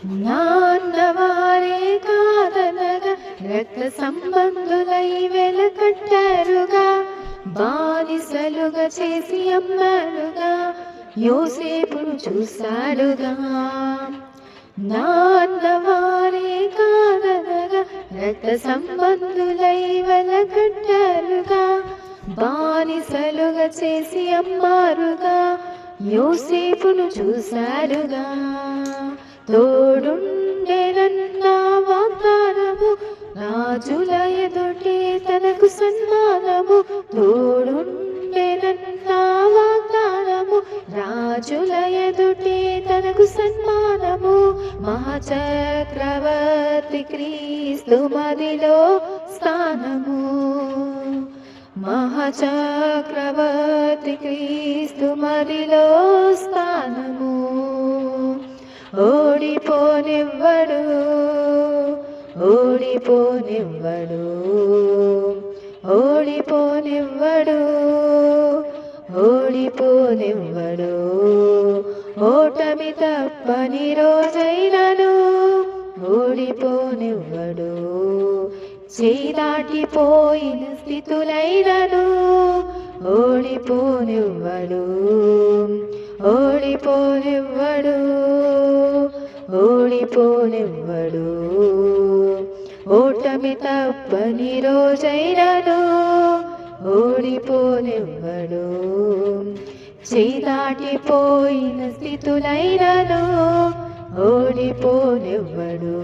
నాన్నవారే కాదనగా రక్త సంబంధులై వెలకట్టారుగా, బానిసలుగా చేసి అమ్మారుగా, యోసేపును చూశాడుగా. నాన్నవారే కాదనగా రక్త సంబంధులై వెలకట్టారుగా, బానిసలుగా చేసి అమ్మారుగా, యోసేపును చూశాడుగా. తోడుండెనన్న వాగ్దానము, రాజుల ఎదుటే తనకు సన్మానము. తోడుండెనన్న వాగ్దానము, రాజుల ఎదుటే తనకు సన్మానము. మహాచక్రవర్తి క్రీస్తు మదిలో స్థానము. మహాచక్రవర్తి క్రీస్తు మదిలో స్థానము. ఓడిపోనివ్వడు, ఓడిపోనివ్వడు, ఓడిపోనివ్వడు, ఓడిపోనివ్వడు. ఓటమి తప్పని రోజైనను ఓడిపోనివ్వడు. చేయి దాటిపోయిన స్థితులైనను ఓడిపోనివ్వడు, ఓడిపోనివ్వడు, ఓడిపోనివ్వడు. ఓటమి తప్పని రోజైనను ఓడిపోనివ్వడు. చేయి దాటిపోయిన స్థితులైనను ఓడిపోనివ్వడు.